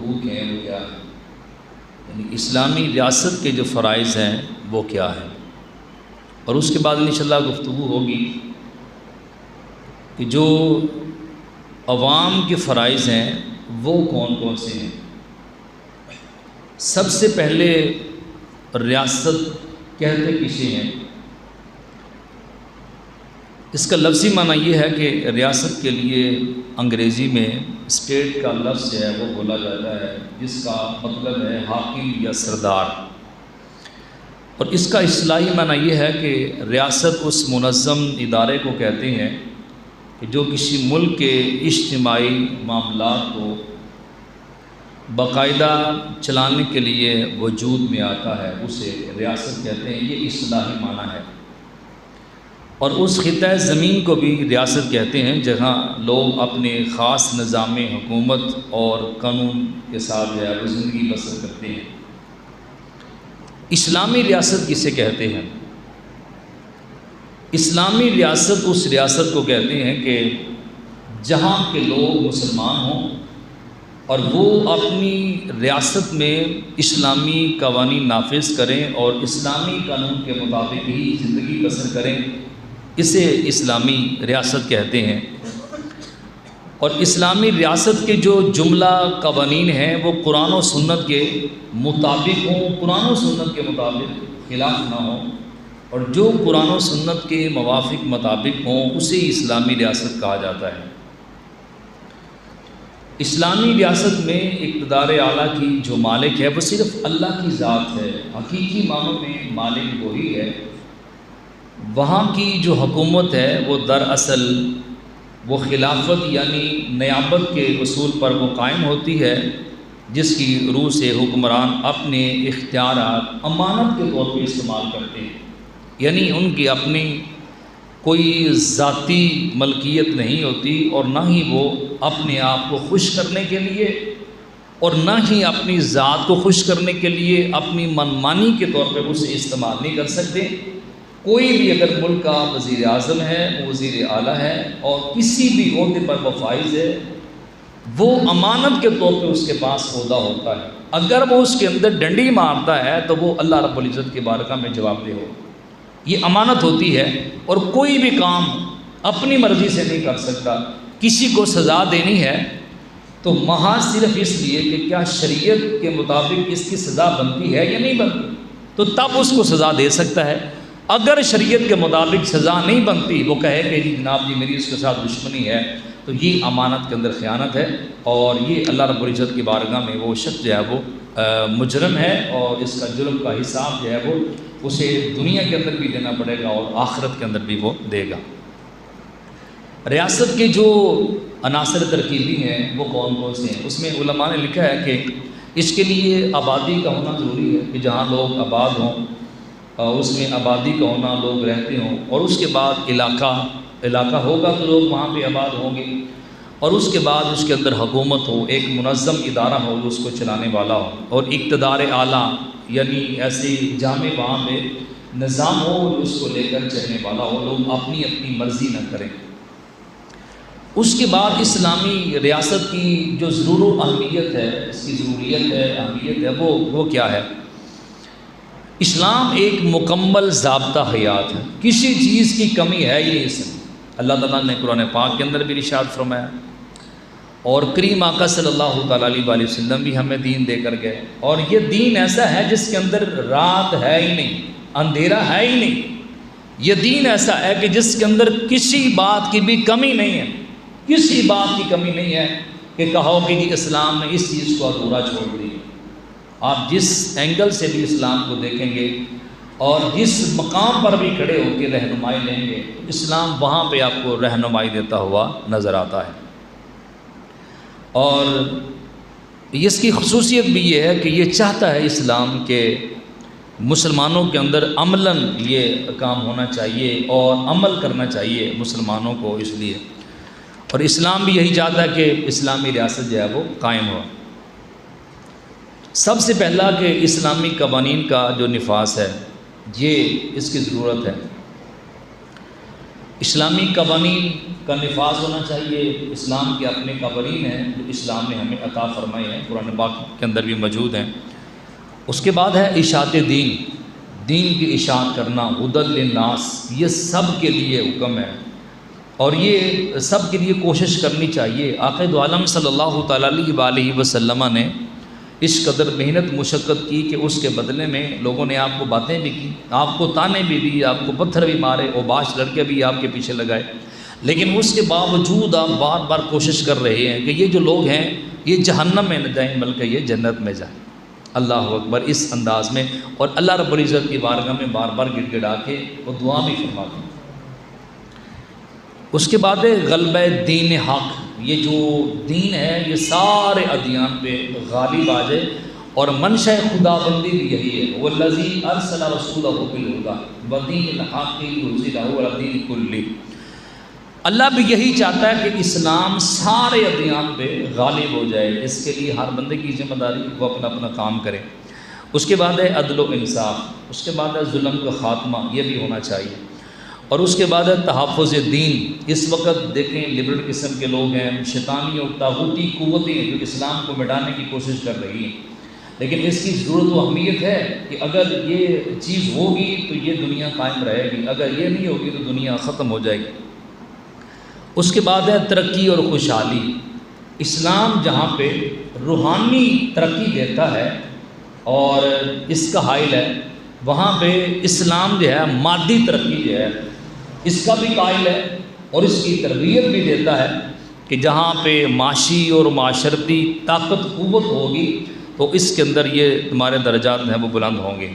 حقوق ہیں وہ کیا ہے، یعنی اسلامی ریاست کے جو فرائض ہیں وہ کیا ہیں، اور اس کے بعد انشاءاللہ گفتگو ہوگی کہ جو عوام کے فرائض ہیں وہ کون کون سے ہیں۔ سب سے پہلے ریاست کہتے کسے ہیں؟ اس کا لفظی معنی یہ ہے کہ ریاست کے لیے انگریزی میں اسٹیٹ کا لفظ ہے وہ بولا جاتا ہے، جس کا مطلب ہے حاکم یا سردار، اور اس کا اصطلاحی معنی یہ ہے کہ ریاست اس منظم ادارے کو کہتے ہیں کہ جو کسی ملک کے اجتماعی معاملات کو باقاعدہ چلانے کے لیے وجود میں آتا ہے، اسے ریاست کہتے ہیں۔ یہ اصطلاحی معنی ہے، اور اس خطہ زمین کو بھی ریاست کہتے ہیں جہاں لوگ اپنے خاص نظام حکومت اور قانون کے ساتھ جو ہے وہ زندگی بسر کرتے ہیں۔ اسلامی ریاست کسے کہتے ہیں؟ اسلامی ریاست اس ریاست کو کہتے ہیں کہ جہاں کے لوگ مسلمان ہوں اور وہ اپنی ریاست میں اسلامی قوانین نافذ کریں اور اسلامی قانون کے مطابق ہی زندگی بسر کریں، اسے اسلامی ریاست کہتے ہیں۔ اور اسلامی ریاست کے جو جملہ قوانین ہیں وہ قرآن و سنت کے مطابق ہوں، قرآن و سنت کے مطابق خلاف نہ ہوں، اور جو قرآن و سنت کے موافق مطابق ہوں اسے اسلامی ریاست کہا جاتا ہے۔ اسلامی ریاست میں اقتدار اعلیٰ کی جو مالک ہے وہ صرف اللہ کی ذات ہے، حقیقی معنوں میں مالک وہی ہے۔ وہاں کی جو حکومت ہے وہ دراصل وہ خلافت یعنی نیابت کے اصول پر وہ قائم ہوتی ہے، جس کی روح سے حکمران اپنے اختیارات امانت کے طور پہ استعمال کرتے ہیں، یعنی ان کی اپنی کوئی ذاتی ملکیت نہیں ہوتی، اور نہ ہی وہ اپنے آپ کو خوش کرنے کے لیے اور نہ ہی اپنی ذات کو خوش کرنے کے لیے اپنی منمانی کے طور پہ اسے استعمال نہیں کر سکتے۔ کوئی بھی اگر ملک کا وزیر اعظم ہے، وزیر اعلیٰ ہے اور کسی بھی عہدے پر وہ فائز ہے، وہ امانت کے طور پہ اس کے پاس عہدہ ہوتا ہے۔ اگر وہ اس کے اندر ڈنڈی مارتا ہے تو وہ اللہ رب العزت کی بارگاہ میں جواب دہ ہو، یہ امانت ہوتی ہے، اور کوئی بھی کام اپنی مرضی سے نہیں کر سکتا۔ کسی کو سزا دینی ہے تو محض صرف اس لیے کہ کیا شریعت کے مطابق اس کی سزا بنتی ہے یا نہیں بنتی، تو تب اس کو سزا دے سکتا ہے۔ اگر شریعت کے مطابق سزا نہیں بنتی، وہ کہے کہ جی جناب جی میری اس کے ساتھ دشمنی ہے، تو یہ امانت کے اندر خیانت ہے، اور یہ اللہ رب العزت کی بارگاہ میں وہ شخص جو ہے وہ مجرم ہے، اور اس کا جرم کا حساب جو ہے وہ اسے دنیا کے اندر بھی دینا پڑے گا اور آخرت کے اندر بھی وہ دے گا۔ ریاست کے جو عناصر ترکیبی ہیں وہ کون کون سے ہیں؟ اس میں علماء نے لکھا ہے کہ اس کے لیے آبادی کا ہونا ضروری ہے، کہ جہاں لوگ آباد ہوں اس میں آبادی کا ہونا، لوگ رہتے ہوں، اور اس کے بعد علاقہ ہوگا تو لوگ وہاں پہ آباد ہوں گے، اور اس کے بعد اس کے اندر حکومت ہو، ایک منظم ادارہ ہو جو اس کو چلانے والا ہو، اور اقتدار اعلیٰ یعنی ایسے جامع وہاں پہ نظام ہو جو اس کو لے کر چلنے والا ہو، لوگ اپنی اپنی مرضی نہ کریں۔ اس کے بعد اسلامی ریاست کی جو ضرور و اہمیت ہے، اس کی ضروریت ہے، اہمیت ہے، وہ کیا ہے؟ اسلام ایک مکمل ضابطہ حیات ہے، کسی چیز کی کمی ہے ہی نہیں اس میں۔ اللہ تعالیٰ نے قرآن پاک کے اندر بھی ارشاد فرمایا، اور کریم آقا صلی اللہ تعالیٰ علیہ وآلہ وسلم بھی ہمیں دین دے کر گئے، اور یہ دین ایسا ہے جس کے اندر رات ہے ہی نہیں، اندھیرا ہے ہی نہیں۔ یہ دین ایسا ہے کہ جس کے اندر کسی بات کی بھی کمی نہیں ہے، کسی بات کی کمی نہیں ہے کہ کہو کہ جی اسلام نے اس چیز کو ادھورا چھوڑ دیا۔ آپ جس اینگل سے بھی اسلام کو دیکھیں گے اور جس مقام پر بھی کھڑے ہو کے رہنمائی لیں گے، اسلام وہاں پہ آپ کو رہنمائی دیتا ہوا نظر آتا ہے۔ اور اس کی خصوصیت بھی یہ ہے کہ یہ چاہتا ہے اسلام کے مسلمانوں کے اندر عملاً یہ کام ہونا چاہیے اور عمل کرنا چاہیے مسلمانوں کو، اس لیے، اور اسلام بھی یہی چاہتا ہے کہ اسلامی ریاست جو ہے وہ قائم ہو۔ سب سے پہلا کہ اسلامی قوانین کا جو نفاذ ہے، یہ اس کی ضرورت ہے۔ اسلامی قوانین کا نفاذ ہونا چاہیے۔ اسلام کے اپنے قوانین ہیں جو اسلام نے ہمیں عطا فرمائے ہیں، قرآن پاک کے اندر بھی موجود ہیں۔ اس کے بعد ہے اشاعت دین، دین کی اشاعت کرنا، ہدی للناس، یہ سب کے لیے حکم ہے اور یہ سب کے لیے کوشش کرنی چاہیے۔ آقا دو عالم صلی اللہ تعالیٰ علیہ وآلہ وسلم نے اس قدر محنت مشقت کی کہ اس کے بدلے میں لوگوں نے آپ کو باتیں بھی کی، آپ کو تانے بھی دی، آپ کو پتھر بھی مارے، اوباش لڑکے بھی آپ کے پیچھے لگائے، لیکن اس کے باوجود آپ بار بار کوشش کر رہے ہیں کہ یہ جو لوگ ہیں یہ جہنم میں نہ جائیں بلکہ یہ جنت میں جائیں۔ اللہ اکبر، اس انداز میں، اور اللہ رب العزت کی بارگاہ میں بار بار گڑ گڑا کے وہ دعا بھی فرماتے ہیں۔ اس کے بعد ہے غلبہ دین حق، یہ جو دین ہے یہ سارے ادیان پہ غالب آ جائے، اور منشا خدا بندی بھی یہی ہے، والذی ارسل رسولہ بالہدی ودین الحق لیظہرہ علی الدین کلہ۔ اللہ بھی یہی چاہتا ہے کہ اسلام سارے ادیان پہ غالب ہو جائے، اس کے لیے ہر بندے کی ذمہ داری وہ اپنا اپنا کام کرے۔ اس کے بعد ہے عدل و انصاف، اس کے بعد ہے ظلم کا خاتمہ، یہ بھی ہونا چاہیے، اور اس کے بعد ہے تحفظ دین۔ اس وقت دیکھیں لبرل قسم کے لوگ ہیں، شیطانی اور طاغوتی قوتیں جو اسلام کو مٹانے کی کوشش کر رہی ہیں، لیکن اس کی ضرورت و اہمیت ہے کہ اگر یہ چیز ہوگی تو یہ دنیا قائم رہے گی، اگر یہ نہیں ہوگی تو دنیا ختم ہو جائے گی۔ اس کے بعد ہے ترقی اور خوشحالی۔ اسلام جہاں پہ روحانی ترقی دیتا ہے اور اس کا حائل ہے، وہاں پہ اسلام جو ہے مادی ترقی جو ہے اس کا بھی قائل ہے اور اس کی تربیت بھی دیتا ہے کہ جہاں پہ معاشی اور معاشرتی طاقت قوت ہوگی تو اس کے اندر یہ تمہارے درجات ہیں وہ بلند ہوں گے۔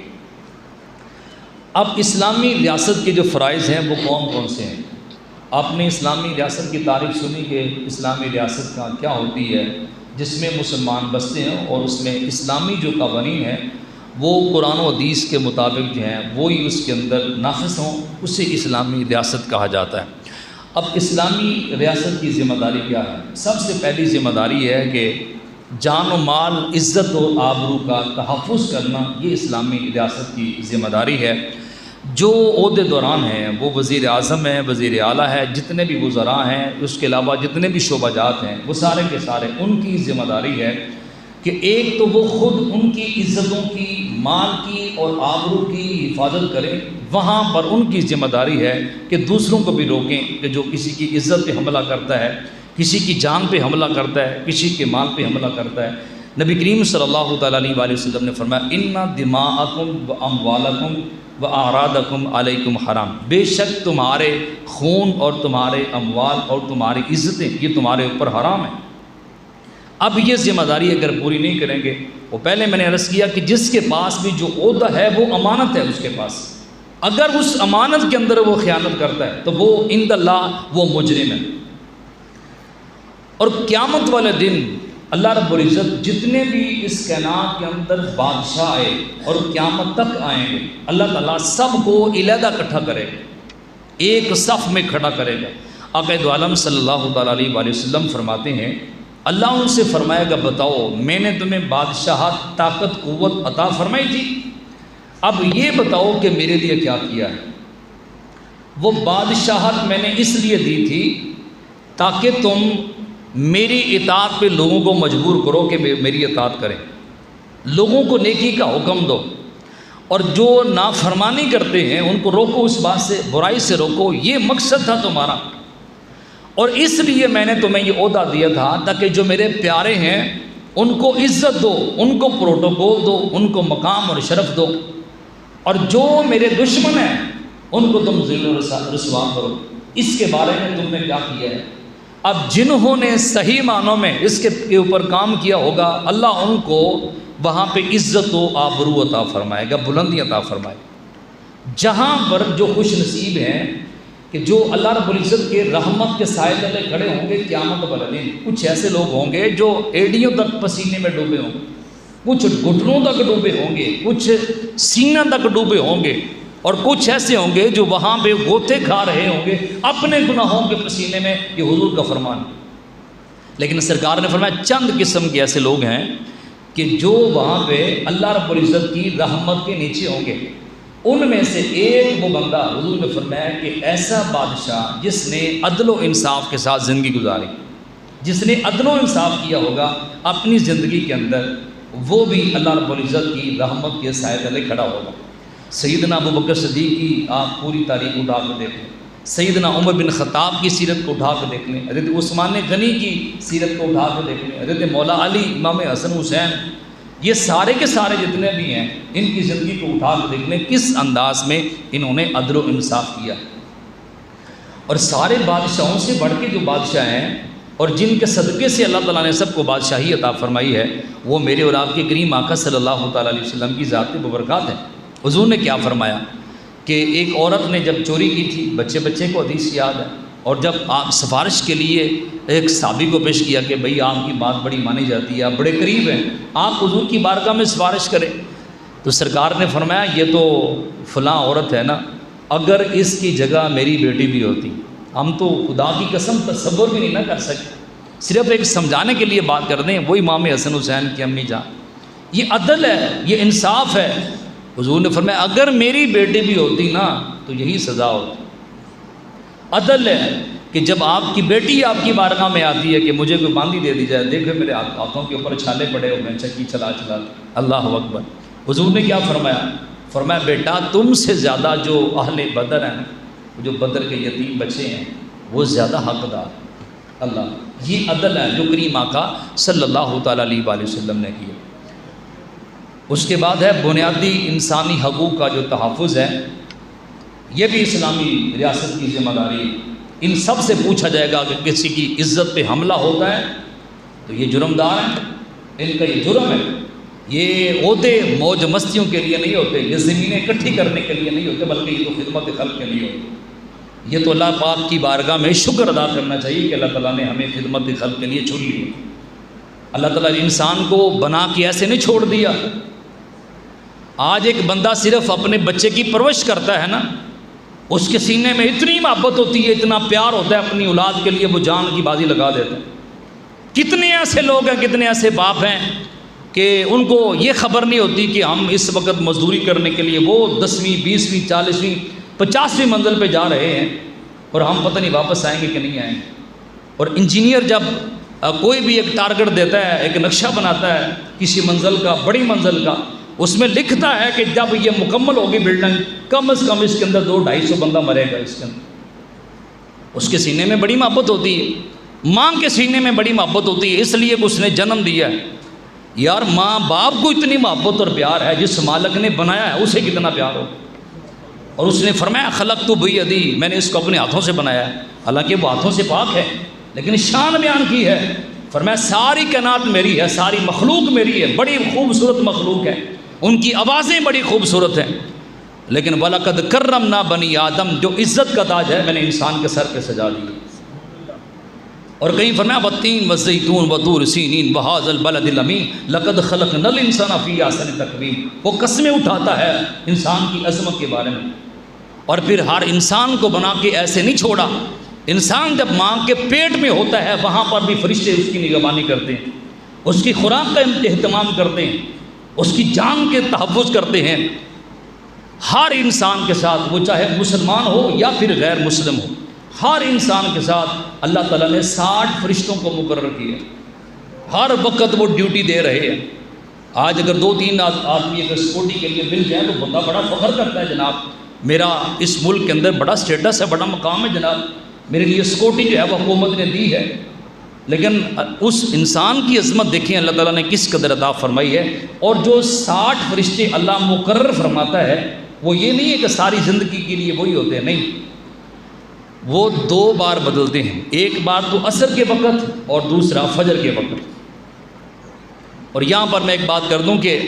اب اسلامی ریاست کے جو فرائض ہیں وہ کون کون سے ہیں؟ آپ نے اسلامی ریاست کی تعریف سنی کہ اسلامی ریاست کا کیا ہوتی ہے، جس میں مسلمان بستے ہیں اور اس میں اسلامی جو قوانین ہیں وہ قرآن و حدیث کے مطابق جو ہیں وہی اس کے اندر نافذ ہوں، اسے اسلامی ریاست کہا جاتا ہے۔ اب اسلامی ریاست کی ذمہ داری کیا ہے؟ سب سے پہلی ذمہ داری ہے کہ جان و مال، عزت و آبرو کا تحفظ کرنا، یہ اسلامی ریاست کی ذمہ داری ہے۔ جو عہدے دوران ہیں وہ وزیر اعظم ہیں، وزیر اعلیٰ ہے، جتنے بھی وزراء ہیں، اس کے علاوہ جتنے بھی شعبہ جات ہیں، وہ سارے کے سارے ان کی ذمہ داری ہے کہ ایک تو وہ خود ان کی عزتوں کی، مال کی اور آبرو کی حفاظت کریں، وہاں پر ان کی ذمہ داری ہے کہ دوسروں کو بھی روکیں کہ جو کسی کی عزت پہ حملہ کرتا ہے، کسی کی جان پہ حملہ کرتا ہے، کسی کے مال پہ حملہ کرتا ہے۔ نبی کریم صلی اللہ تعالیٰ علیہ وآلہ وسلم نے فرمایا ان دماءکم و اموالکم و اعراضکم علیکم حرام، بے شک تمہارے خون اور تمہارے اموال اور تمہاری عزتیں یہ تمہارے اوپر حرام ہیں۔ اب یہ ذمہ داری اگر پوری نہیں کریں گے، وہ پہلے میں نے عرض کیا کہ جس کے پاس بھی جو عہدہ ہے وہ امانت ہے اس کے پاس، اگر اس امانت کے اندر وہ خیانت کرتا ہے تو وہ عند اللہ وہ مجرم ہے۔ اور قیامت والے دن اللہ رب العزت جتنے بھی اس کائنات کے اندر بادشاہ آئے اور قیامت تک آئیں گے، اللہ تعالیٰ سب کو علیحدہ اکٹھا کرے گا، ایک صف میں کھڑا کرے گا۔ آقا دو عالم صلی اللہ تعالیٰ علیہ وآلہ وسلم فرماتے ہیں اللہ ان سے فرمائے گا بتاؤ میں نے تمہیں بادشاہت، طاقت، قوت عطا فرمائی تھی، اب یہ بتاؤ کہ میرے لیے کیا کیا ہے۔ وہ بادشاہت میں نے اس لیے دی تھی تاکہ تم میری اطاعت پہ لوگوں کو مجبور کرو کہ میری اطاعت کریں، لوگوں کو نیکی کا حکم دو، اور جو نافرمانی کرتے ہیں ان کو روکو، اس بات سے، برائی سے روکو، یہ مقصد تھا تمہارا۔ اور اس لیے میں نے تمہیں یہ عہدہ دیا تھا تاکہ جو میرے پیارے ہیں ان کو عزت دو، ان کو پروٹوکول دو، ان کو مقام اور شرف دو، اور جو میرے دشمن ہیں ان کو تم ذل و رسوا کرو۔ اس کے بارے میں تم نے کیا کیا ہے؟ اب جنہوں نے صحیح معنوں میں اس کے اوپر کام کیا ہوگا اللہ ان کو وہاں پہ عزت و آبرو عطا فرمائے گا، بلندی عطا فرمائے گا۔ جہاں پر جو خوش نصیب ہیں کہ جو اللہ رب العزت کے رحمت کے سائے تلے کھڑے ہوں گے قیامت والے دن، کچھ ایسے لوگ ہوں گے جو ایڑیوں تک پسینے میں ڈوبے ہوں گے، کچھ گھٹنوں تک ڈوبے ہوں گے، کچھ سینہ تک ڈوبے ہوں گے، اور کچھ ایسے ہوں گے جو وہاں پہ غوطے کھا رہے ہوں گے اپنے گناہوں کے پسینے میں، یہ حضور کا فرمان۔ لیکن سرکار نے فرمایا چند قسم کے ایسے لوگ ہیں کہ جو وہاں پہ اللہ رب العزت کی رحمت کے نیچے ہوں گے، ان میں سے ایک وہ بندہ، حضور نے فرمایا کہ ایسا بادشاہ جس نے عدل و انصاف کے ساتھ زندگی گزاری، جس نے عدل و انصاف کیا ہوگا اپنی زندگی کے اندر، وہ بھی اللہ رب العزت کی رحمت کے سائے تلے کھڑا ہوگا۔ سیدنا ابو بکر صدیق کی آپ پوری تاریخ اٹھا کے دیکھ لیں، سیدنا عمر بن خطاب کی سیرت کو اٹھا کے دیکھ لیں، حضرت عثمان غنی کی سیرت کو اٹھا کے دیکھ لیں، حضرت مولا علی، امام حسن حسین، یہ سارے کے سارے جتنے بھی ہیں ان کی زندگی کو اٹھا کے دیکھ لیں کس انداز میں انہوں نے عدل و انصاف کیا۔ اور سارے بادشاہوں سے بڑھ کے جو بادشاہ ہیں اور جن کے صدقے سے اللہ تعالیٰ نے سب کو بادشاہی عطا فرمائی ہے، وہ میرے اور آپ کے کریم آقا صلی اللہ تعالیٰ علیہ وسلم کی ذات ببرکات ہے۔ حضور نے کیا فرمایا کہ ایک عورت نے جب چوری کی تھی، بچے کو حدیث یاد ہے، اور جب آپ سفارش کے لیے ایک صحابی کو پیش کیا کہ بھئی آپ کی بات بڑی مانی جاتی ہے، آپ بڑے قریب ہیں، آپ حضور کی بارگاہ میں سفارش کریں، تو سرکار نے فرمایا یہ تو فلاں عورت ہے نا، اگر اس کی جگہ میری بیٹی بھی ہوتی، ہم تو خدا کی قسم تصور بھی نہیں نہ کر سکتے، صرف ایک سمجھانے کے لیے بات کر دیں، وہ امام حسن حسین کی امی جان۔ یہ عدل ہے، یہ انصاف ہے۔ حضور نے فرمایا اگر میری بیٹی بھی ہوتی نا تو یہی سزا ہوتی۔ عدل ہے کہ جب آپ کی بیٹی آپ کی بارگاہ میں آتی ہے کہ مجھے کوئی باندھی دے دی جائے، دیکھو میرے ہاتھوں کے اوپر چھالے پڑے ہوئے ہیں، چکی چلا اللہ اکبر۔ حضور نے کیا فرمایا؟ فرمایا بیٹا تم سے زیادہ جو اہل بدر ہیں، جو بدر کے یتیم بچے ہیں، وہ زیادہ حقدار۔ اللہ، یہ عدل ہے جو کریم آقا صلی اللہ تعالیٰ علیہ وآلہ وسلم نے کیا۔ اس کے بعد ہے بنیادی انسانی حقوق کا جو تحفظ ہے، یہ بھی اسلامی ریاست کی ذمہ داری ہے۔ ان سب سے پوچھا جائے گا کہ کسی کی عزت پہ حملہ ہوتا ہے تو یہ جرمدار ہیں، ان کا یہ جرم ہے۔ یہ عہدے موج مستیوں کے لیے نہیں ہوتے، یہ زمینیں اکٹھی کرنے کے لیے نہیں ہوتے، بلکہ یہ تو خدمت خلق کے لیے ہوتے۔ یہ تو اللہ پاک کی بارگاہ میں شکر ادا کرنا چاہیے کہ اللہ تعالیٰ نے ہمیں خدمت خلق کے لیے چن لیا۔ اللہ تعالیٰ نے انسان کو بنا کے ایسے نہیں چھوڑ دیا۔ آج ایک بندہ صرف اپنے بچے کی پرورش کرتا ہے نا، اس کے سینے میں اتنی محبت ہوتی ہے، اتنا پیار ہوتا ہے اپنی اولاد کے لیے، وہ جان کی بازی لگا دیتا ہے۔ کتنے ایسے لوگ ہیں، کتنے ایسے باپ ہیں کہ ان کو یہ خبر نہیں ہوتی کہ ہم اس وقت مزدوری کرنے کے لیے وہ 10ویں 20ویں 40ویں 50ویں منزل پہ جا رہے ہیں اور ہم پتہ نہیں واپس آئیں گے کہ نہیں آئیں گے۔ اور انجینئر جب کوئی بھی ایک ٹارگٹ دیتا ہے، ایک نقشہ بناتا ہے کسی منزل کا، بڑی منزل کا، اس میں لکھتا ہے کہ جب یہ مکمل ہوگی بلڈنگ، کم از کم اس کے اندر 200-250 بندہ مرے گا اس کے اندر۔ اس کے سینے میں بڑی محبت ہوتی ہے، ماں کے سینے میں بڑی محبت ہوتی ہے، اس لیے کہ اس نے جنم دیا ہے۔ یار ماں باپ کو اتنی محبت اور پیار ہے، جس مالک نے بنایا ہے اسے کتنا پیار ہو۔ اور اس نے فرمایا خلقت بیدی، میں نے اس کو اپنے ہاتھوں سے بنایا ہے، حالانکہ وہ ہاتھوں سے پاک ہے، لیکن شان بیان کی ہے، فرمایا ساری کائنات میری ہے، ساری مخلوق میری ہے، بڑی خوبصورت مخلوق ہے، ان کی آوازیں بڑی خوبصورت ہیں، لیکن وَلَقَدْ كَرَّمْنَا بَنِي آدم، جو عزت کا تاج ہے میں نے انسان کے سر پہ سجا دیا۔ اور کہیں فرمایا وَالتِّينِ وَالزَّيْتُونِ وَطُورِ سِينِينَ وَهَٰذَا الْبَلَدِ الْأَمِينِ لَقَدْ خَلَقْنَا الْإِنسَانَ فِي أَحْسَنِ تَقْوِيمٍ۔ وہ قسمیں اٹھاتا ہے انسان کی عظمت کے بارے میں، اور پھر ہر انسان کو بنا کے ایسے نہیں چھوڑا۔ انسان جب ماں کے پیٹ میں ہوتا ہے وہاں پر بھی فرشتے اس کی نگہبانی کرتے ہیں، اس کی خوراک کا اہتمام کرتے ہیں، اس کی جان کے تحفظ کرتے ہیں۔ ہر انسان کے ساتھ، وہ چاہے مسلمان ہو یا پھر غیر مسلم ہو، ہر انسان کے ساتھ اللہ تعالیٰ نے 60 فرشتوں کو مقرر کیا، ہر وقت وہ ڈیوٹی دے رہے ہیں۔ آج اگر 2-3 آدمی اگر سیکورٹی کے لیے مل جائیں تو بندہ بڑا فخر کرتا ہے، جناب میرا اس ملک کے اندر بڑا سٹیٹس ہے، بڑا مقام ہے، جناب میرے لیے سیکورٹی جو ہے وہ حکومت نے دی ہے۔ لیکن اس انسان کی عظمت دیکھیں اللہ تعالیٰ نے کس قدر عطا فرمائی ہے۔ اور جو 60 فرشتے اللہ مقرر فرماتا ہے وہ یہ نہیں ہے کہ ساری زندگی کے لیے وہی ہوتے ہیں، نہیں، وہ 2 بار بدلتے ہیں، ایک بار تو عصر کے وقت اور دوسرا فجر کے وقت۔ اور یہاں پر میں ایک بات کر دوں کہ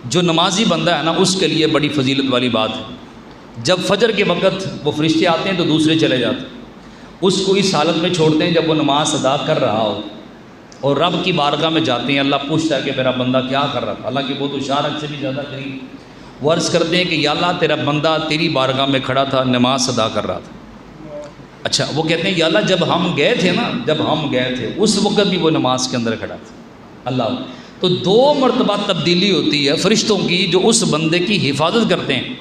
جو نمازی بندہ ہے نا اس کے لیے بڑی فضیلت والی بات ہے۔ جب فجر کے وقت وہ فرشتے آتے ہیں تو دوسرے چلے جاتے ہیں، اس کو اس حالت میں چھوڑتے ہیں جب وہ نماز ادا کر رہا ہو، اور رب کی بارگاہ میں جاتے ہیں، اللہ پوچھتا ہے کہ میرا بندہ کیا کر رہا تھا، حالانکہ وہ تو شارک سے بھی زیادہ قریب۔ وہ عرض کرتے ہیں کہ یا اللہ تیرا بندہ تیری بارگاہ میں کھڑا تھا، نماز ادا کر رہا تھا۔ اچھا، وہ کہتے ہیں یا اللہ جب ہم گئے تھے نا، جب ہم گئے تھے اس وقت بھی وہ نماز کے اندر کھڑا تھا۔ اللہ، تو 2 مرتبہ تبدیلی ہوتی ہے فرشتوں کی جو اس بندے کی حفاظت کرتے ہیں۔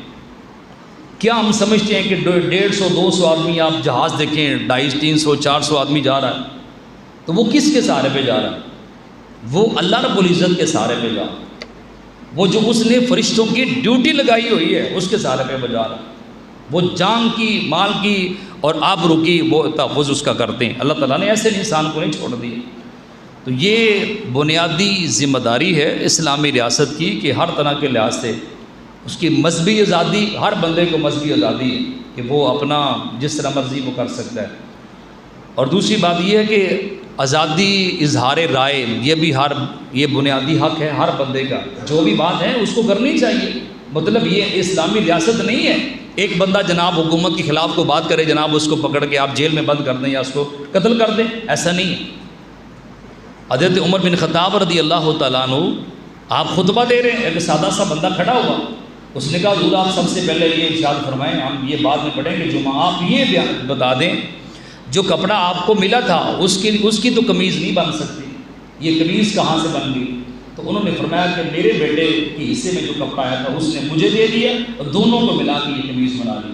کیا ہم سمجھتے ہیں کہ 150 200 آدمی آپ جہاز دیکھیں 250 300 400 آدمی جا رہا ہے تو وہ کس کے سہارے پہ جا رہا ہے؟ وہ اللہ رب العزت کے سہارے پہ جا رہا ہے، وہ جو اس نے فرشتوں کی ڈیوٹی لگائی ہوئی ہے اس کے سہارے پہ جا رہا ہے، وہ جان کی مال کی اور آبرو کی وہ تحفظ اس کا کرتے ہیں۔ اللہ تعالیٰ نے ایسے انسان کو نہیں چھوڑ دیا۔ تو یہ بنیادی ذمہ داری ہے اسلامی ریاست کی کہ ہر طرح کے لحاظ سے اس کی مذہبی آزادی، ہر بندے کو مذہبی آزادی ہے کہ وہ اپنا جس طرح مرضی وہ کر سکتا ہے۔ اور دوسری بات یہ ہے کہ آزادی اظہار رائے یہ بنیادی حق ہے ہر بندے کا، جو بھی بات ہے اس کو کرنی چاہیے۔ مطلب یہ اسلامی ریاست نہیں ہے ایک بندہ جناب حکومت کے خلاف کو بات کرے جناب اس کو پکڑ کے آپ جیل میں بند کر دیں یا اس کو قتل کر دیں، ایسا نہیں ہے۔ حضرت عمر بن خطاب رضی اللہ تعالیٰ عنہ آپ خطبہ دے رہے ہیں، ایک سادہ سا بندہ کھڑا ہوا، اس نے کہا حضور آپ سب سے پہلے یہ ارشاد فرمائیں، ہم یہ بعد میں پڑھیں گے، جمعہ آپ یہ بیان بتا دیں جو کپڑا آپ کو ملا تھا اس کی تو قمیض نہیں بن سکتی، یہ قمیض کہاں سے بن گئی؟ تو انہوں نے فرمایا کہ میرے بیٹے کے حصے میں جو کپڑا آیا تھا اس نے مجھے دے دیا اور دونوں کو ملا کے یہ قمیض بنا لی۔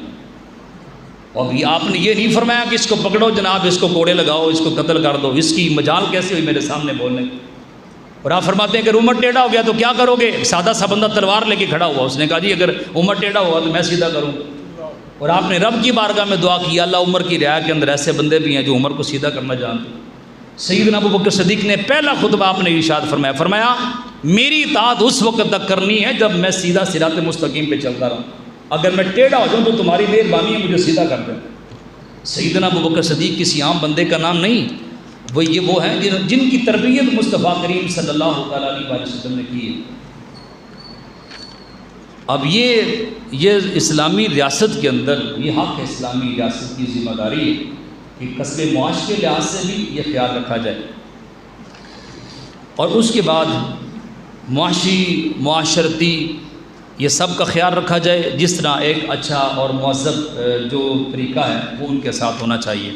اور بھی آپ نے یہ نہیں فرمایا کہ اس کو پکڑو جناب، اس کو کوڑے لگاؤ، اس کو قتل کر دو، اس کی مجال کیسے ہوئی میرے سامنے بولنے کی؟ اور آپ فرماتے ہیں کہ عمر ٹیڑھا ہو گیا تو کیا کرو گے؟ سادہ سا بندہ تلوار لے کے کھڑا ہوا، اس نے کہا جی اگر عمر ٹیڑھا ہوا تو میں سیدھا کروں گا۔ اور آپ نے رب کی بارگاہ میں دعا کی، اللہ عمر کی رعایا کے اندر ایسے بندے بھی ہیں جو عمر کو سیدھا کرنا جانتے ہیں۔ سیدنا ابو بکر صدیق نے پہلا خطبہ آپ نے ارشاد فرمایا میری اطاعت اس وقت تک کرنی ہے جب میں سیدھا صراط مستقیم پہ چلتا رہوں، اگر میں ٹیڑھا ہو جاؤں تو تمہاری مہربانی ہے مجھے سیدھا کر دیں۔ سیدنا ابو بکر صدیق کسی عام بندے کا نام نہیں، وہ ہیں جن کی تربیت مصطفیٰ کریم صلی اللہ تعالیٰ علیہ وسلم نے کی ہے۔ اب یہ اسلامی ریاست کے اندر یہ حق ہے، اسلامی ریاست کی ذمہ داری ہے کہ قصبے معاش کے لحاظ سے بھی یہ خیال رکھا جائے، اور اس کے بعد معاشی معاشرتی یہ سب کا خیال رکھا جائے، جس طرح ایک اچھا اور مہذب جو طریقہ ہے وہ ان کے ساتھ ہونا چاہیے۔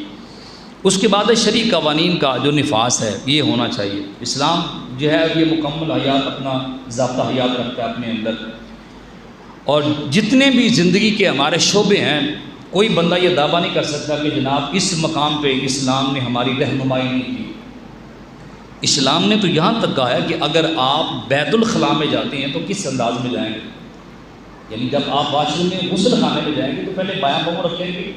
اس کے بعد شرعی قوانین کا جو نفاذ ہے یہ ہونا چاہیے۔ اسلام جو ہے یہ مکمل حیات اپنا ضابطہ حیات رکھتا ہے اپنے اندر، اور جتنے بھی زندگی کے ہمارے شعبے ہیں کوئی بندہ یہ دعویٰ نہیں کر سکتا کہ جناب اس مقام پہ اسلام نے ہماری رہنمائی نہیں کی۔ اسلام نے تو یہاں تک کہا ہے کہ اگر آپ بیت الخلاء میں جاتے ہیں تو کس انداز میں جائیں گے، یعنی جب آپ واش روم میں غسل خانے میں جائیں گے تو پہلے بایاں پاؤں رکھیں گے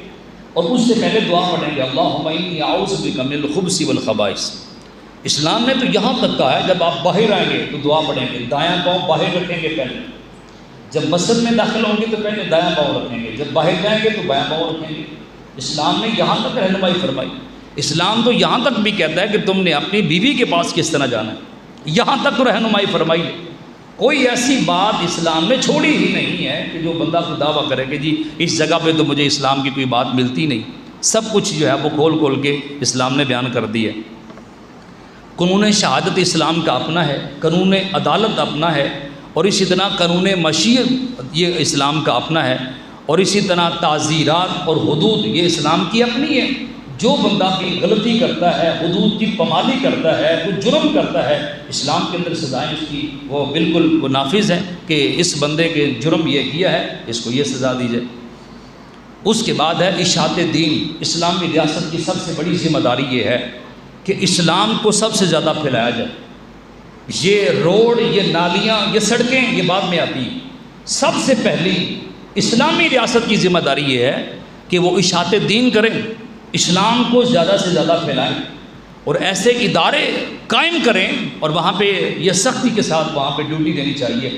اور اس سے پہلے دعا پڑھیں گے اللہم انی اعوذ بک من الخبث والخبائث۔ اسلام نے تو یہاں تک کہا ہے جب آپ باہر آئیں گے تو دعا پڑھیں گے، دایاں پاؤں باہر رکھیں گے پہلے، جب مسجد میں داخل ہوں گے تو پہلے دایاں پاؤں رکھیں گے، جب باہر جائیں گے تو بایاں پاؤں رکھیں گے۔ اسلام نے یہاں تک رہنمائی فرمائی۔ اسلام تو یہاں تک بھی کہتا ہے کہ تم نے اپنی بیوی کے پاس کس طرح جانا ہے، یہاں تک رہنمائی فرمائی۔ کوئی ایسی بات اسلام نے چھوڑی ہی نہیں ہے کہ جو بندہ کو دعویٰ کرے کہ جی اس جگہ پہ تو مجھے اسلام کی کوئی بات ملتی نہیں۔ سب کچھ جو ہے وہ کھول کھول کے اسلام نے بیان کر دی ہے۔ قانون شہادت اسلام کا اپنا ہے، قانون عدالت اپنا ہے، اور اسی طرح قانون مشیت یہ اسلام کا اپنا ہے، اور اسی طرح تعزیرات اور حدود یہ اسلام کی اپنی ہے۔ جو بندہ کی غلطی کرتا ہے، حدود کی پامالی کرتا ہے، کوئی جرم کرتا ہے، اسلام کے اندر سزائیں اس کی وہ بالکل وہ نافذ ہیں کہ اس بندے کے جرم یہ کیا ہے اس کو یہ سزا دی جائے۔ اس کے بعد ہے اشاعت دین۔ اسلامی ریاست کی سب سے بڑی ذمہ داری یہ ہے کہ اسلام کو سب سے زیادہ پھیلایا جائے۔ یہ روڈ، یہ نالیاں، یہ سڑکیں یہ بعد میں آتی ہیں، سب سے پہلی اسلامی ریاست کی ذمہ داری یہ ہے کہ وہ اشاعت دین کریں، اسلام کو زیادہ سے زیادہ پھیلائیں، اور ایسے ادارے قائم کریں، اور وہاں پہ یہ سختی کے ساتھ وہاں پہ ڈیوٹی دینی چاہیے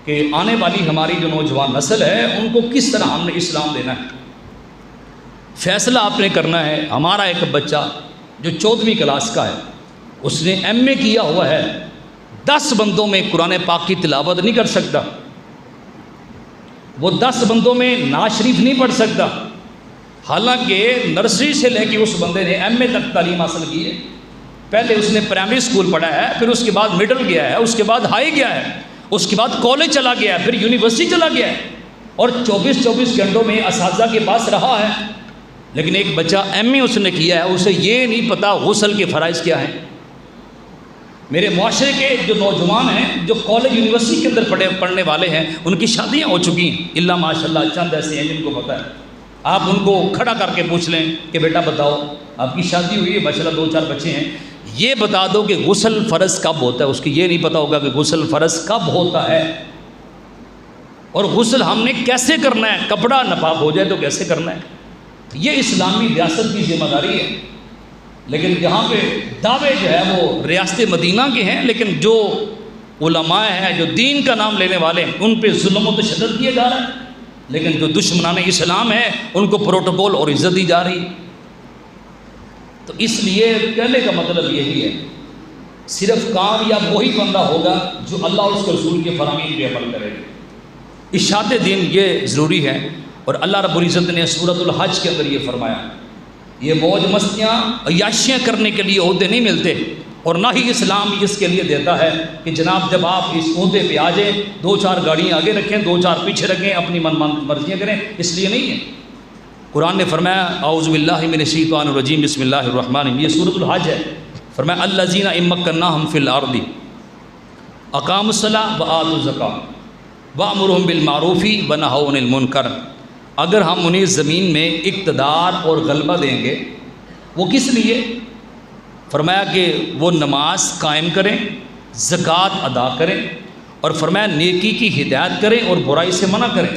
کہ آنے والی ہماری جو نوجوان نسل ہے ان کو کس طرح ہم نے اسلام دینا ہے۔ فیصلہ آپ نے کرنا ہے۔ ہمارا ایک بچہ جو 14ویں کلاس کا ہے، اس نے ایم اے کیا ہوا ہے، 10 بندوں میں قرآن پاک کی تلاوت نہیں کر سکتا، وہ 10 بندوں میں نعت شریف نہیں پڑھ سکتا، حالانکہ نرسری سے لے کے اس بندے نے ایم اے تک تعلیم حاصل کی ہے۔ پہلے اس نے پرائمری اسکول پڑھا ہے، پھر اس کے بعد مڈل گیا ہے، اس کے بعد ہائی گیا ہے، اس کے بعد کالج چلا گیا ہے، پھر یونیورسٹی چلا گیا ہے، اور 24 گھنٹوں میں اساتذہ کے پاس رہا ہے۔ لیکن ایک بچہ ایم اے اس نے کیا ہے، اسے یہ نہیں پتا غسل کے فرائض کیا ہیں، میرے معاشرے کے جو نوجوان ہیں جو کالج یونیورسٹی کے اندر پڑھنے والے ہیں ان کی شادیاں ہو چکی ہیں، اللہ ماشاء اللہ چند ایسے ہیں جن کو پتہ ہے۔ آپ ان کو کھڑا کر کے پوچھ لیں کہ بیٹا بتاؤ آپ کی شادی ہوئی ہے، ماشاء اللہ 2-4 بچے ہیں، یہ بتا دو کہ غسل فرض کب ہوتا ہے؟ اس کی یہ نہیں پتہ ہوگا کہ غسل فرض کب ہوتا ہے، اور غسل ہم نے کیسے کرنا ہے، کپڑا ناپاک ہو جائے تو کیسے کرنا ہے۔ یہ اسلامی ریاست کی ذمہ داری ہے۔ لیکن یہاں پہ دعوے جو ہے وہ ریاست مدینہ کے ہیں، لیکن جو علماء ہیں جو دین کا نام لینے والے ہیں ان پہ ظلم و تشدد کیا جا رہا ہے، لیکن جو دشمنان اسلام ہیں ان کو پروٹوکول اور عزت دی جا رہی ہے۔ تو اس لیے کہنے کا مطلب یہی ہے، صرف کامیاب وہی بندہ ہوگا جو اللہ اور اس کے رسول کے فرامین پہ عمل کرے گا۔ اشاعت دین یہ ضروری ہے، اور اللہ رب العزت نے سورۃ الحج کے اندر یہ فرمایا، یہ موج مستیاں عیاشیاں کرنے کے لیے عہدے نہیں ملتے، اور نہ ہی اسلام اس کے لیے دیتا ہے کہ جناب جب آپ اس عہدے پہ آ جائیں 2-4 گاڑیاں آگے رکھیں 2-4 پیچھے رکھیں اپنی مرضیاں کریں، اس لیے نہیں ہے۔ قرآن نے فرمایا اعوذ باللہ من الشیطان الرجیم بسم اللہ الرحمن الرحیم، یہ سورۃ الحج ہے۔ فرمایا الذین ان مکناہم فی الارض اقاموا الصلاۃ وآتوا الزکاۃ وامرهم بالمعروف ونہوا عن المنکر، اگر ہم انہیں زمین میں اقتدار اور غلبہ دیں گے، وہ کس لیے؟ فرمایا کہ وہ نماز قائم کریں، زکوٰۃ ادا کریں، اور فرمایا نیکی کی ہدایت کریں اور برائی سے منع کریں۔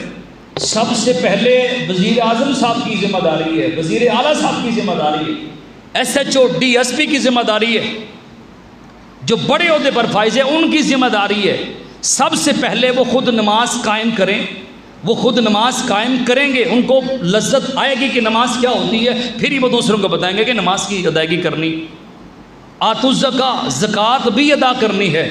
سب سے پہلے وزیر اعظم صاحب کی ذمہ داری ہے، وزیر اعلیٰ صاحب کی ذمہ داری ہے، SHO DSP کی ذمہ داری ہے، جو بڑے عہدے پر فائز ہیں ان کی ذمہ داری ہے۔ سب سے پہلے وہ خود نماز قائم کریں، وہ خود نماز قائم کریں گے، ان کو لذت آئے گی کہ نماز کیا ہوتی ہے، پھر ہی وہ دوسروں کو بتائیں گے کہ نماز کی ادائیگی کرنی۔ آتوا الزکاۃ، زکوٰۃ بھی ادا کرنی ہے،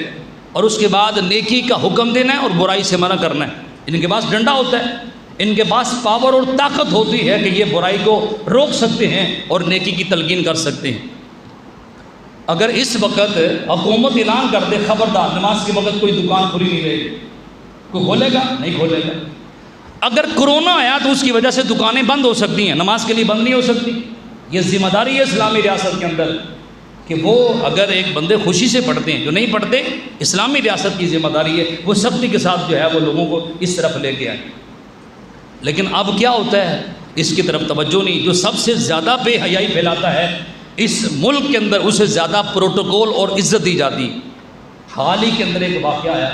اور اس کے بعد نیکی کا حکم دینا ہے اور برائی سے منع کرنا ہے۔ ان کے پاس ڈنڈا ہوتا ہے، ان کے پاس پاور اور طاقت ہوتی ہے کہ یہ برائی کو روک سکتے ہیں اور نیکی کی تلقین کر سکتے ہیں۔ اگر اس وقت حکومت اعلان کر دے خبردار نماز کے وقت کوئی دکان کھلی نہیں رہے گی، کوئی کھولے گا؟ نہیں کھولے گا۔ اگر کرونا آیا تو اس کی وجہ سے دکانیں بند ہو سکتی ہیں، نماز کے لیے بند نہیں ہو سکتی۔ یہ ذمہ داری ہے اسلامی ریاست کے اندر کہ وہ اگر ایک بندے خوشی سے پڑھتے ہیں، جو نہیں پڑھتے، اسلامی ریاست کی ذمہ داری ہے وہ سختی کے ساتھ جو ہے وہ لوگوں کو اس طرف لے کے آئیں۔ لیکن اب کیا ہوتا ہے اس کی طرف توجہ نہیں۔ جو سب سے زیادہ بے حیائی پھیلاتا ہے اس ملک کے اندر اسے زیادہ پروٹوکول اور عزت دی جاتی۔ حال ہی کے اندر ایک واقعہ آیا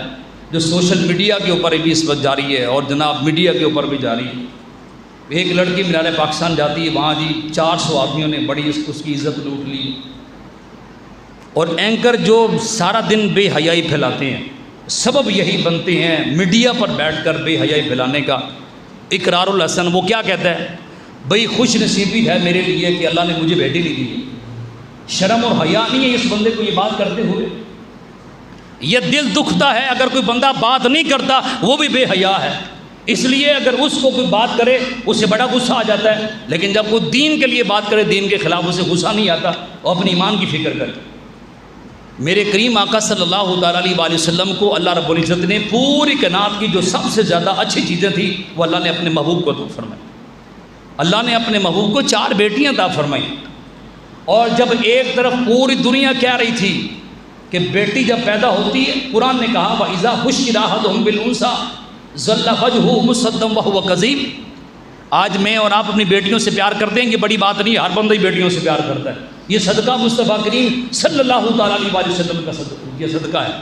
جو سوشل میڈیا کے اوپر بھی اس وقت جاری ہے اور جناب میڈیا کے اوپر بھی جاری ہے۔ ایک لڑکی مینار پاکستان جاتی ہے، وہاں جی 400 آدمیوں نے بڑی اس کی عزت لوٹ لی، اور اینکر جو سارا دن بے حیائی پھیلاتے ہیں سبب یہی بنتے ہیں میڈیا پر بیٹھ کر بے حیائی پھیلانے کا۔ اقرار الحسن وہ کیا کہتا ہے؟ بھئی خوش نصیبی ہے میرے لیے کہ اللہ نے مجھے بیٹی نہیں دی۔ شرم اور حیا نہیں ہے اس بندے کو یہ بات کرتے ہوئے؟ یہ دل دکھتا ہے اگر کوئی بندہ بات نہیں کرتا وہ بھی بے حیا ہے، اس لیے اگر اس کو کوئی بات کرے اسے بڑا غصہ آ جاتا ہے، لیکن جب وہ دین کے لیے بات کرے دین کے خلاف اسے غصہ نہیں آتا، اور اپنی ایمان کی فکر کرے۔ میرے کریم آقا صلی اللہ تعالیٰ علیہ وآلہ وسلم کو اللہ رب العزت نے پوری کائنات کی جو سب سے زیادہ اچھی چیزیں تھیں وہ اللہ نے اپنے محبوب کو عطا فرمائی۔ اللہ نے اپنے محبوب کو 4 بیٹیاں عطا فرمائیں، اور جب ایک طرف پوری دنیا کہہ رہی تھی کہ بیٹی جب پیدا ہوتی ہے، قرآن نے کہا وَإِذَا بُشِّرَ أَحَدُهُم بِالْأُنثىٰ ظَلَّ وَجْهُهُ مُسْوَدًّا وَهُوَ كَظِيمٌ۔ آج میں اور آپ اپنی بیٹیوں سے پیار کرتے ہیں، یہ بڑی بات نہیں، ہر بندہ ہی بیٹیوں سے پیار کرتا ہے۔ یہ صدقہ مصطفیٰ کریم صلی اللہ تعالیٰ علیہ وسلم کا یہ صدقہ ہے۔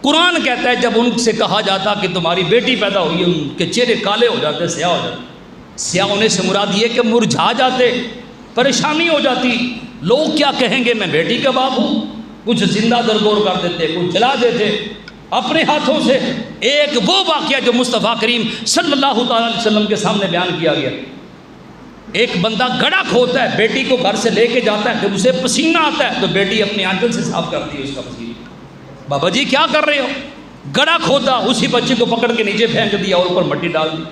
قرآن کہتا ہے جب ان سے کہا جاتا کہ تمہاری بیٹی پیدا ہوئی ہے، ان کے چہرے کالے ہو جاتے، سیاہ ہو جاتے۔ سیاہ ہونے سے مراد یہ کہ مرجھا جاتے، پریشانی ہو جاتی، لوگ کیا کہیں گے، میں بیٹی کا باپ ہوں۔ کچھ زندہ درگور کر دیتے، کچھ جلا دیتے اپنے ہاتھوں سے۔ ایک وہ واقعہ جو مصطفیٰ کریم صلی اللہ تعالیٰ علیہ وسلم کے سامنے بیان کیا گیا، ایک بندہ گڑھا کھودتا ہے، بیٹی کو گھر سے لے کے جاتا ہے، جب اسے پسینہ آتا ہے تو بیٹی اپنی آنچل سے صاف کرتی ہے اس کا پسینہ۔ بابا جی کیا کر رہے ہو؟ گڑھا کھودا، اسی بچے کو پکڑ کے نیچے پھینک دیا اور اوپر مٹی ڈال دی،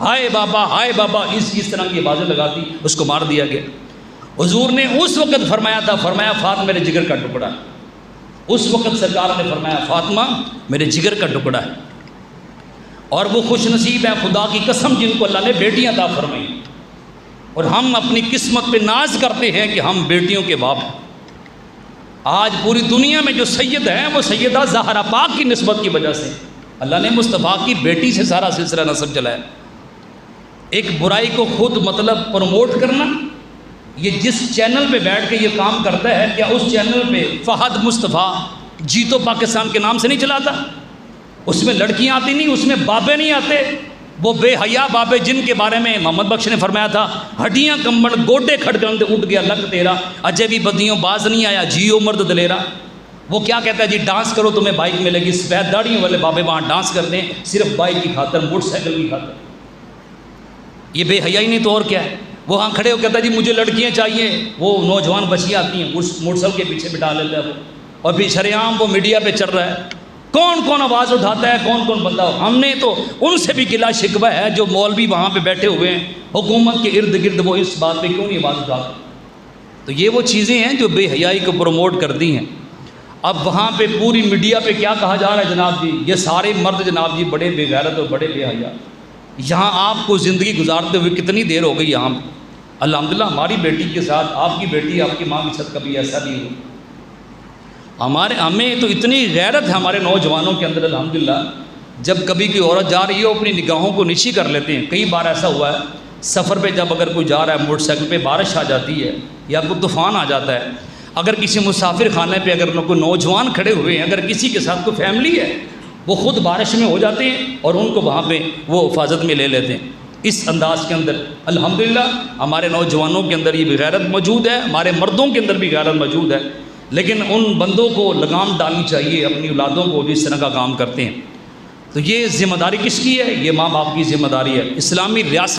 ہائے بابا اس طرح کی آوازیں لگا دی، اس کو مار دیا گیا۔ حضور نے اس وقت فرمایا تھا، فرمایا فاطمہ میرے جگر کا ٹکڑا ہے۔ اس وقت سرکار نے فرمایا فاطمہ میرے جگر کا ٹکڑا ہے۔ اور وہ خوش نصیب ہے خدا کی قسم جن کو اللہ نے بیٹیاں عطا فرمائی، اور ہم اپنی قسمت پہ ناز کرتے ہیں کہ ہم بیٹیوں کے باپ ہیں۔ آج پوری دنیا میں جو سید ہیں وہ سیدہ زہرا پاک کی نسبت کی وجہ سے اللہ نے مصطفیٰ کی بیٹی سے سارا سلسلہ نسب چلایا۔ ایک برائی کو خود مطلب پروموٹ کرنا، یہ جس چینل پہ بیٹھ کے یہ کام کرتا ہے، کیا اس چینل پہ فہد مصطفیٰ جیتو پاکستان کے نام سے نہیں چلاتا؟ اس میں لڑکیاں آتی نہیں، اس میں بابے نہیں آتے، وہ بے حیا بابے جن کے بارے میں محمد بخش نے فرمایا تھا ہڈیاں کمبڑ گوڈے کھڑکن اٹھ گیا لک تیرا، اجے بھی بدیوں باز نہیں آیا جیو مرد دلیرا۔ وہ کیا کہتا ہے جی ڈانس کرو تمہیں بائک ملے گی، سفید داڑیوں والے بابے وہاں ڈانس کرتے ہیں صرف بائک کی خاطر، موٹر سائیکل کی خاطر۔ یہ بے حیائی نہیں تو اور کیا ہے؟ وہ وہاں کھڑے ہو کہتا ہے جی مجھے لڑکیاں چاہیے، وہ نوجوان بچیاں آتی ہیں موٹر سائیکل کے پیچھے بٹھا لیتا ہے وہ، اور پھر شریعام وہ میڈیا پہ چل رہا ہے، کون کون آواز اٹھاتا ہے، کون کون بندہ۔ ہم نے تو ان سے بھی گلا شکوہ ہے جو مولوی وہاں پہ بیٹھے ہوئے ہیں حکومت کے ارد گرد، وہ اس بات پہ کیوں نہیں آواز اٹھاتے؟ تو یہ وہ چیزیں ہیں جو بے حیائی کو پروموٹ کرتی ہیں۔ اب وہاں پہ پوری میڈیا پہ کیا کہا جا رہا ہے جناب جی، یہ سارے مرد جناب جی بڑے بے غیرت اور بڑے بے حیا۔ یہاں آپ کو زندگی گزارتے ہوئے کتنی دیر ہو گئی یہاں پہ؟ الحمدللہ ہماری بیٹی کے ساتھ آپ کی بیٹی آپ کی ماں کے ساتھ کبھی ایسا نہیں ہوا۔ ہمیں تو اتنی غیرت ہے ہمارے نوجوانوں کے اندر الحمدللہ، جب کبھی کوئی عورت جا رہی ہو اپنی نگاہوں کو نیچی کر لیتے ہیں۔ کئی بار ایسا ہوا ہے سفر پہ جب اگر کوئی جا رہا ہے موٹر سائیکل پہ، بارش آ جاتی ہے یا کوئی طوفان آ جاتا ہے، اگر کسی مسافر خانے پہ اگر کوئی نوجوان کھڑے ہوئے ہیں، اگر کسی کے ساتھ کوئی فیملی ہے، وہ خود بارش میں ہو جاتے ہیں اور ان کو وہاں پہ وہ حفاظت میں لے لیتے ہیں۔ اس انداز کے اندر الحمدللہ ہمارے نوجوانوں کے اندر یہ بھی غیرت موجود ہے، ہمارے مردوں کے اندر بھی غیرت موجود ہے، لیکن ان بندوں کو لگام ڈالنی چاہیے اپنی اولادوں کو جو اس طرح کا کام کرتے ہیں۔ تو یہ ذمہ داری کس کی ہے؟ یہ ماں باپ کی ذمہ داری ہے۔ اسلامی ریاست